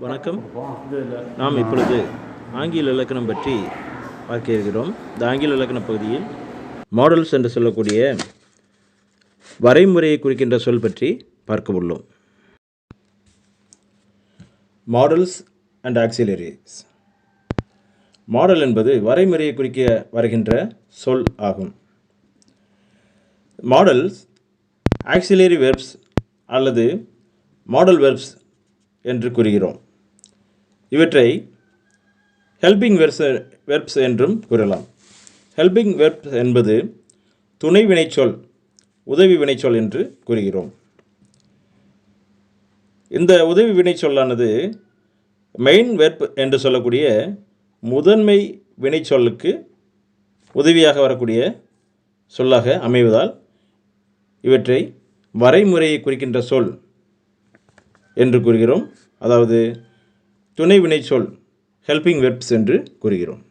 வணக்கம். நாம் இப்பொழுது ஆங்கில இலக்கணம் பற்றி பார்க்க இருக்கிறோம். இந்த ஆங்கில இலக்கண பகுதியில் மாடல்ஸ் என்று சொல்லக்கூடிய வரைமுறையை குறிக்கின்ற சொல் பற்றி பார்க்க உள்ளோம். Models and ஆக்சிலரிஸ். மாடல் என்பது வரைமுறையை குறிக்க வருகின்ற சொல் ஆகும். மாடல்ஸ் ஆக்சிலரி வெர்ப்ஸ் அல்லது மாடல் வெர்ப்ஸ் என்று கூறுகிறோம். இவற்றை ஹெல்பிங் வெர்ப்ஸ் என்றும் கூறலாம். ஹெல்பிங் வெர்ப்ஸ் என்பது துணை வினைச்சொல், உதவி வினைச்சொல் என்று கூறுகிறோம். இந்த உதவி வினைச்சொல்லானது மெயின் வெர்ப் என்று சொல்லக்கூடிய முதன்மை வினைச்சொல்லுக்கு உதவியாக வரக்கூடிய சொல்லாக அமைவதால் இவற்றை வரைமுறையை குறிக்கின்ற சொல் என்று கூறுகிறோம். அதாவது துணை வினைச்சொல் ஹெல்பிங் வெர்ப்ஸ் என்று கூறுகிறோம்.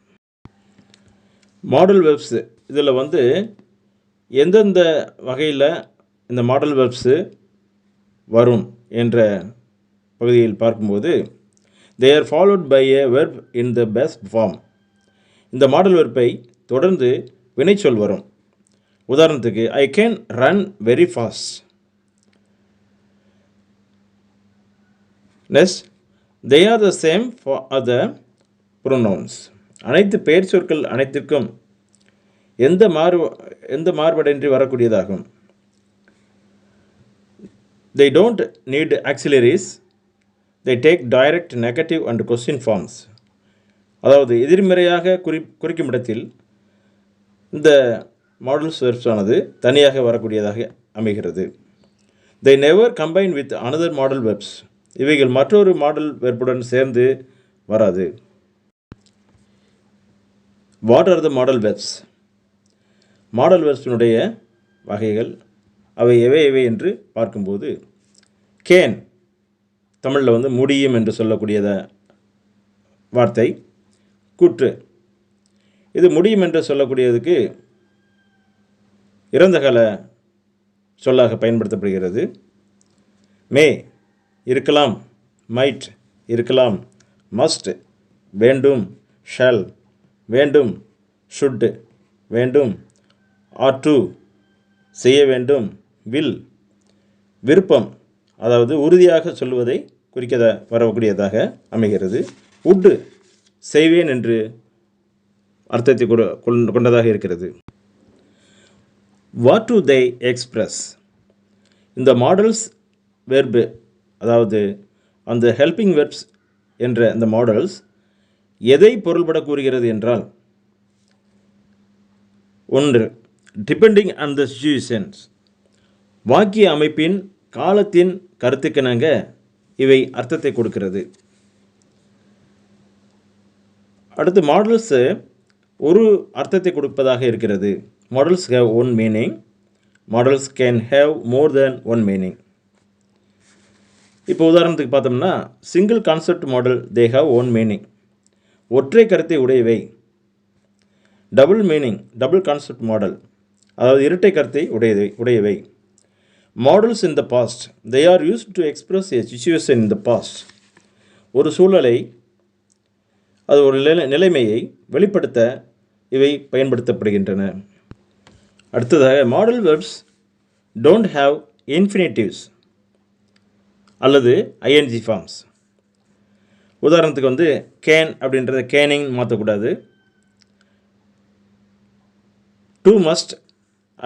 மாடல் வெர்ப்ஸ் இதில் எந்தெந்த வகையில் இந்த மாடல் வெர்ப்ஸு வரும் என்ற பகுதியில் பார்க்கும்போது they are followed by a verb in the best form. இந்த மாடல் வெர்ப்பை தொடர்ந்து வினைச்சொல் வரும். உதாரணத்துக்கு I can run very fast. Next, they are the same for other pronouns. அனைத்து பெயர் சொற்கள் அனைத்திற்கும் எந்த மாறுபாடின்றி வரக்கூடியதாகும். They don't need auxiliaries. They take direct negative and question forms. அதாவது எதிர்மறையாக குறிக்கும் இடத்தில் இந்த மாடல்ஸ் வெர்ப்ஸ் ஆனது தனியாக வரக்கூடியதாக அமைகிறது. They never combine with another model verbs. இவைகள் மற்றொரு மாடல் வெர்புடன் சேர்ந்து வராது. What are the modal verbs? மாடல் வெர்ப்ஸினுடைய வகைகள் அவை எவை என்று பார்க்கும்போது கேன் தமிழில் முடியும் என்று சொல்லக்கூடியத வார்த்தை கூற்று. இது முடியும் என்று சொல்லக்கூடியதுக்கு இறந்த கால சொல்லாக பயன்படுத்தப்படுகிறது. மே இருக்கலாம், மைட் இருக்கலாம், மஸ்ட் வேண்டும், ஷால் வேண்டும், ஷுட் வேண்டும், ஆர் டு செய்ய வேண்டும், வில் விருப்பம் அதாவது உறுதியாக சொல்லுவதை குறிக்க வரக்கூடியதாக அமைகிறது. உட் செய்வேன் என்று அர்த்தத்தை கொண்டதாக இருக்கிறது. What to they express? இந்த மாடல்ஸ் வெர்பு அதாவது அந்த ஹெல்பிங் வெர்ப்ஸ் என்ற இந்த மாடல்ஸ் எதை பொருள்பட கூறுகிறது என்றால், ஒன்று டிபெண்டிங் ஆன் த சிச்சுவேஷன்ஸ், வாக்கிய அமைப்பின் காலத்தின் கருத்துக்கிணங்க இவை அர்த்தத்தை கொடுக்கிறது. அடுத்து மாடல்ஸு ஒரு அர்த்தத்தை கொடுப்பதாக இருக்கிறது. Modals have one meaning. Modals can have more than one meaning. இப்போ உதாரணத்துக்கு பார்த்தோம்னா single concept modal they have one meaning, ஒற்றை கருத்தை உடையவை. Double meaning double concept modal அதாவது இரட்டை கருத்தை உடையவை. Modals in the past they are used to express a situation in the past. ஒரு சூழலை அது ஒரு நிலைமையை வெளிப்படுத்த இவை பயன்படுத்தப்படுகின்றன. அடுத்ததாக modal verbs don't have infinitives அல்லது ஐஎன்ஜி ஃபார்ம்ஸ். உதாரணத்துக்கு கேன் அப்படின்றத கேனிங் மாற்றக்கூடாது. டு மஸ்ட்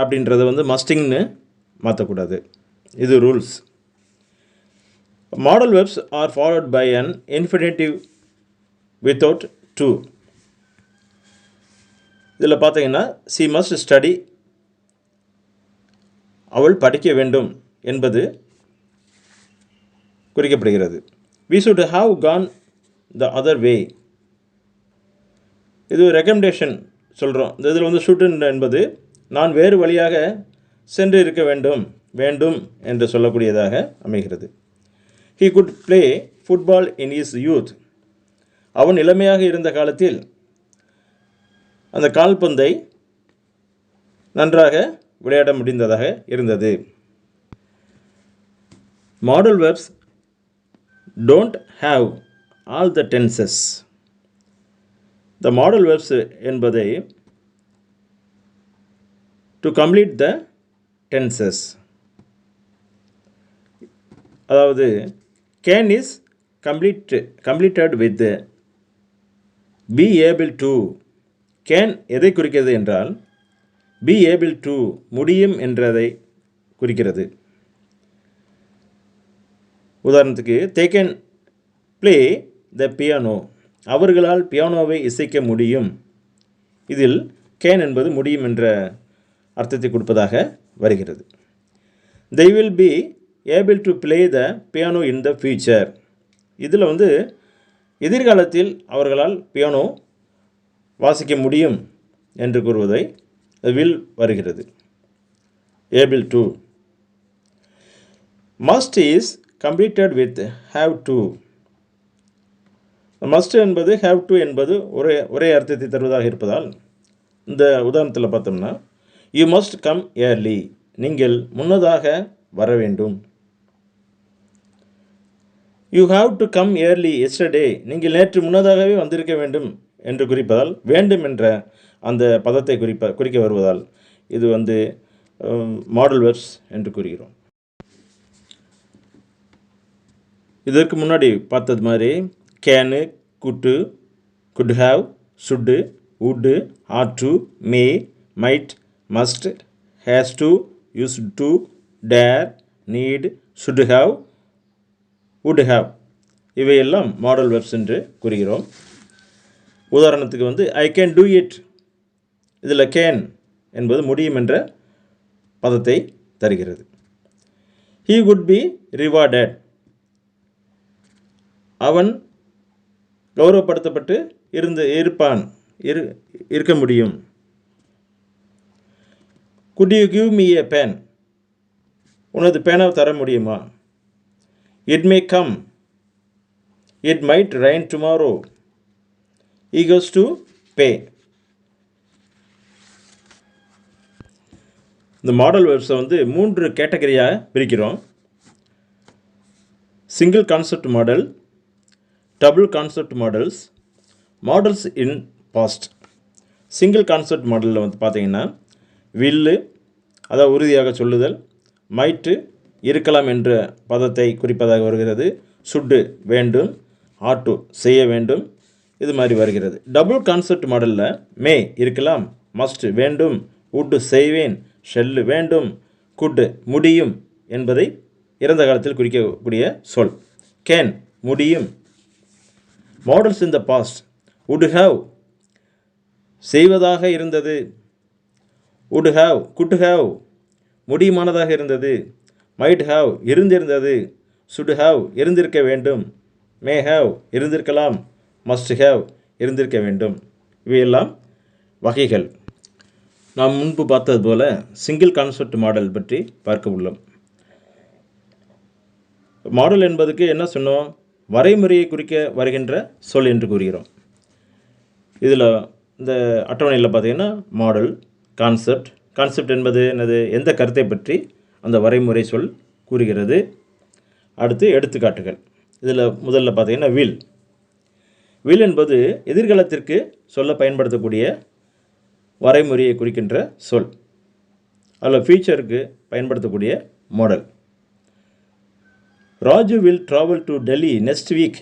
அப்படின்றத மஸ்டிங்னு மாற்றக்கூடாது. இது rules. Modal verbs are followed by an infinitive without to. இதில் பார்த்தீங்கன்னா சி மஸ்ட் ஸ்டடி, அவள் படிக்க வேண்டும் என்பது குறிக்கப்படுகிறது. we should have gone the other way. இது ரெக்கமெண்டேஷன் சொல்கிறோம். இந்த இதில் should என்பது நான் வேறு வழியாக சென்று இருக்க வேண்டும் என்று சொல்லக்கூடியதாக அமைகிறது. he could play football in his youth. அவன் இளமையாக இருந்த காலத்தில் அந்த கால்பந்தை நன்றாக விளையாட முடிந்ததாக இருந்தது. Model verbs don't have all the tenses. The modal verbs என்பதை to complete the tenses. அதாவது can is completed with be able to. can எதை குறிக்கிறது என்றால் be able to முடியும் என்றதை குறிக்கிறது. உதாரணத்துக்கு they can play the piano. அவர்களால் பியானோவை இசைக்க முடியும். இதில் can என்பது முடியும் என்ற அர்த்தத்தை கொடுப்பதாக வருகிறது. they will be able to play the piano in the future. இதில் எதிர்காலத்தில் அவர்களால் பியானோ வாசிக்க முடியும் என்று கூறுவதை will வருகிறது. able to. must is completed with have to. must என்பது have to என்பது ஒரே அர்த்தத்தை தருவதாக இருப்பதால் இந்த உதாரணத்தில் பார்த்தோம்னா you must come early. நீங்கள் முன்னதாக வர வேண்டும். you have to come early yesterday. நீங்கள் நேற்று முன்னதாகவே வந்திருக்க வேண்டும் என்று குறிப்பதால் வேண்டும் என்ற அந்த பதத்தை குறிக்க வருவதால் இது மாடல் வெர்ப்ஸ் என்று கூறுகிறோம். இதற்கு முன்னாடி பார்த்தது மாதிரி can, could, could have, should, would, ought to, may, might, must, has to, used to, dare, need, should have, would have இவையெல்லாம் மாடல் வெர்ப்ஸ் என்று கூறுகிறோம். உதாரணத்துக்கு ஐ கேன் டூ இட். இதில் கேன் என்பது முடியும் என்ற பதத்தை தருகிறது. he would be rewarded. அவன் கௌரவப்படுத்தப்பட்டு இருக்க முடியும். could you give me a pen? உனது பேனாவை தர முடியுமா? it may come. it might rain tomorrow. he goes to pay. இந்த மாடல் வெர்ப்ஸை 3 கேட்டகரியாக பிரிக்கிறோம். Single concept modal, double concept modals, modals in past. Single concept மாடலில் பார்த்தீங்கன்னா வில்லு, அதாவது உறுதியாக சொல்லுதல், மைட்டு இருக்கலாம் என்ற பதத்தை குறிப்பதாக வருகிறது, சுட்டு வேண்டும், ஆட்டு செய்ய வேண்டும், இது மாதிரி வருகிறது. டபுள் கான்செப்ட் மாடலில் மே இருக்கலாம், மஸ்ட் வேண்டும், வுட்டு செய்வேன், ஷெல்லு வேண்டும், குட் முடியும் என்பதை இறந்த காலத்தில் குறிக்கக்கூடிய சொல். கேன் முடியும். Modals in the past would have செய்வதாக இருந்தது, would have could have முடியுமானதாக இருந்தது, might have இருந்திருந்தது, should have இருந்திருக்க வேண்டும், may have இருந்திருக்கலாம், must have இருந்திருக்க வேண்டும். இவையெல்லாம் வகைகள். நாம் முன்பு பார்த்தது போல சிங்கிள் கான்செப்ட் மாடல் பற்றி பார்க்க உள்ளோம். மாடல் என்பதுக்கு என்ன சொன்னோம்? வரைமுறையை குறிக்க வருகின்ற சொல் என்று கூறுகிறோம். இதில் இந்த அட்டவணையில் பார்த்தீங்கன்னா மாடல், கான்செப்ட் என்பது என்னது? எந்த கருத்தை பற்றி அந்த வரைமுறை சொல் கூறுகிறது. அடுத்து எடுத்துக்காட்டுகள். இதில் முதல்ல பார்த்தீங்கன்னா வில் என்பது எதிர்காலத்திற்கு சொல்ல பயன்படுத்தக்கூடிய வரைமுறையை குறிக்கின்ற சொல். அதில் ஃபியூச்சருக்கு பயன்படுத்தக்கூடிய model. Raju will travel to Delhi next week.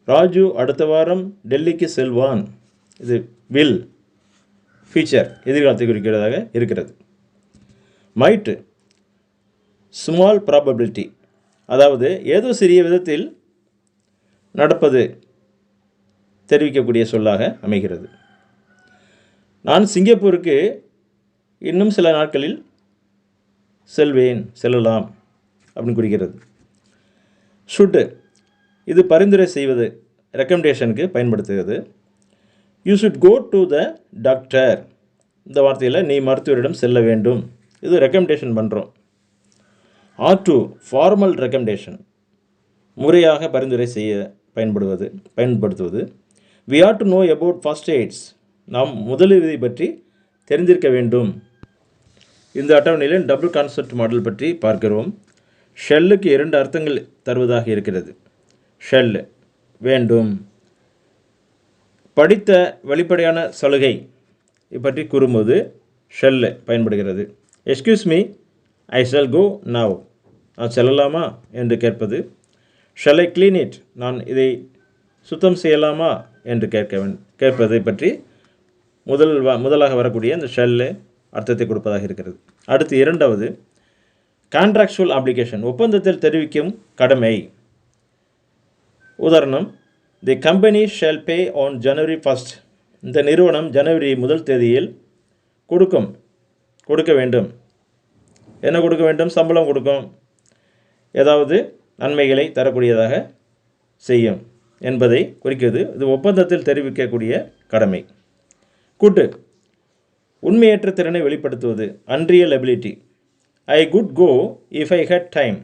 Raju அடுத்த வாரம் டெல்லிக்கு செல்வான். இது வில், ஃபியூச்சர் எதிர்காலத்தை குறிக்கிறதாக இருக்கிறது. மைட் ஸ்மால் ப்ராபபிலிட்டி, அதாவது ஏதோ சிறிய விதத்தில் நடப்பது தெரிவிக்கக்கூடிய சொல்லாக அமைகிறது. நான் சிங்கப்பூருக்கு இன்னும் சில நாட்களில் செல்லலாம் அப்படின்னு குறிக்கிறது. ஷுட்டு இது பரிந்துரை செய்வது, ரெக்கமெண்டேஷனுக்கு பயன்படுத்துகிறது. You should go to the doctor, இந்த வார்த்தையில் நீ மருத்துவரிடம் செல்ல வேண்டும், இது ரெக்கமெண்டேஷன் பண்ணுறோம். ஆர் டு ஃபார்மல் ரெக்கமெண்டேஷன், முறையாக பரிந்துரை செய்ய பயன்படுத்துவது. We are to know about first aids, நாம் முதலுதவி பற்றி தெரிந்திருக்க வேண்டும். இந்த அட்டவணையில் டபுள் கான்செப்ட் மாடல் பற்றி பார்க்கிறோம். ஷெல்லுக்கு 2 அர்த்தங்கள் தருவதாக இருக்கிறது. ஷெல் வேண்டும். படித்த வெளிப்படையான சலுகை பற்றி கூறும்போது ஷெல் பயன்படுகிறது. Excuse me, I shall go now, நான் செல்லலாமா என்று கேட்பது. ஷல் ஐ க்ளீன் இட், நான் இதை சுத்தம் செய்யலாமா என்று கேட்பதை பற்றி முதலாக வரக்கூடிய இந்த ஷெல் அர்த்தத்தை கொடுப்பதாக இருக்கிறது. அடுத்து இரண்டாவது கான்ட்ராக்சுவல் ஆப்ளிகேஷன், ஒப்பந்தத்தில் தெரிவிக்கும் கடமை. உதாரணம், the company shall pay on January 1, இந்த நிறுவனம் ஜனவரி 1 கொடுக்க வேண்டும். என்ன கொடுக்க வேண்டும்? சம்பளம் கொடுக்கும், ஏதாவது நன்மைகளை தரக்கூடியதாக செய்யும் என்பதை குறிக்கிறது. இது ஒப்பந்தத்தில் தெரிவிக்கக்கூடிய கடமை. கூட்டு, உண்மையற்ற திறனை வெளிப்படுத்துவது, unreal ability. I could go if I had time,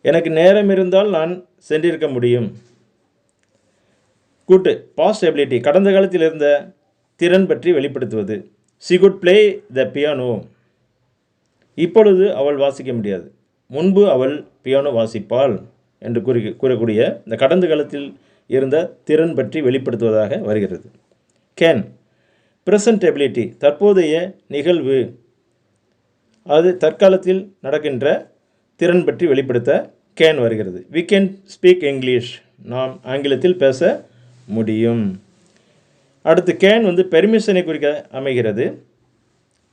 எனக்கு நேரம் இருந்தால் நான் சென்றிருக்க முடியும். கூட்டு, பாஸ்ட் எபிலிட்டி, கடந்த காலத்தில் இருந்த திறன் பற்றி வெளிப்படுத்துவது. She could play the piano, இப்பொழுது அவள் வாசிக்க முடியாது, முன்பு அவள் பியானோ வாசிப்பாள் என்று கூறக்கூடிய இந்த கடந்த காலத்தில் இருந்த திறன் பற்றி வெளிப்படுத்துவதாக வருகிறது. கேன், ப்ரெசன்ட் எபிலிட்டி, தற்போதைய நிகழ்வு, அது தற்காலத்தில் நடக்கின்ற திறன் பற்றி வெளிப்படுத்த கேன் வருகிறது. வி கேன் ஸ்பீக் இங்கிலீஷ், நாம் ஆங்கிலத்தில் பேச முடியும். அடுத்து கேன் பெர்மிஷனை குறிக்க அமைகிறது,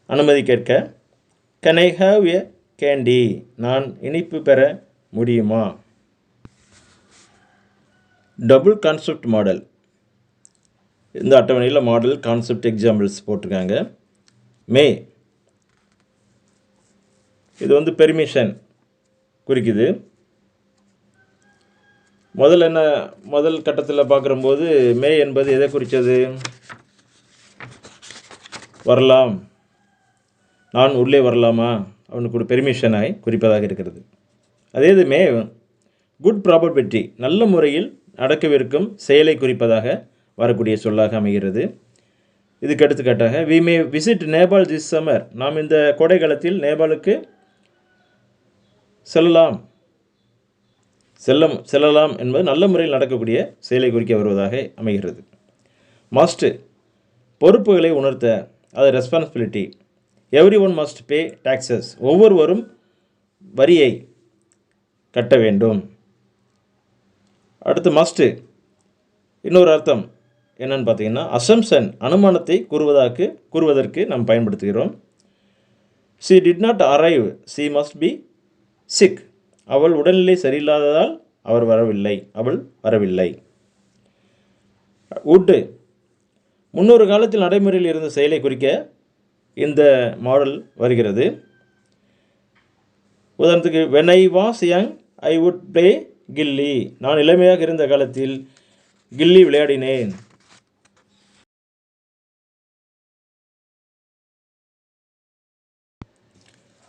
அனுமதி கேட்க. Can I have a candy, நான் இனிப்பு பெற முடியுமா. டபுள் கான்செப்ட் மாடல், இந்த அட்டவணையில் மாடல் கான்செப்ட் எக்ஸாம்பிள்ஸ் போட்டிருக்காங்க. மே, இது பெர்மிஷன் குறிக்குது. முதல் கட்டத்தில் பார்க்கும்போது மே என்பது எதை குறித்தது? வரலாம், நான் உள்ளே வரலாமா அவனுக்கு ஒரு பெர்மிஷனை குறிப்பதாக இருக்கிறது. அதே இது மே குட் ப்ராபபிலிட்டி, நல்ல முறையில் நடக்கவிருக்கும் செயலை குறிப்பதாக வரக்கூடிய சொல்லாக அமைகிறது. இதுக்கு எடுத்துக்காட்டாக we may visit Nepal this summer, நாம் இந்த கோடை காலத்தில் நேபாளுக்கு செல்லலாம் என்பது நல்ல முறையில் நடக்கக்கூடிய செயலை குறிக்க வருவதாக அமைகிறது. மஸ்ட், பொறுப்புகளை உணர்த்த, அது responsibility. Every one must be taxes, ஒவ்வொருவரும் வரியை கட்ட வேண்டும். அடுத்து மஸ்ட் இன்னொரு அர்த்தம் என்னன்னு பார்த்தீங்கன்னா அசம்ஷன், அனுமானத்தை கூறுவதற்கு நாம் பயன்படுத்துகிறோம். She did not arrive, she must be sick, அவள் உடல்நிலை சரியில்லாததால் அவள் வரவில்லை. உட், முன்னொரு காலத்தில் நடைமுறையில் இருந்த செயலை குறிக்க இந்த மாடல் வருகிறது. உதாரணத்துக்கு when I was young I would play கில்லி, நான் இளமையாக இருந்த காலத்தில் கில்லி விளையாடினேன்.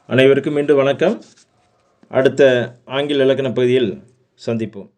அனைவருக்கும் மீண்டும் வணக்கம். அடுத்த ஆங்கில இலக்கண பகுதியில் சந்திப்போம்.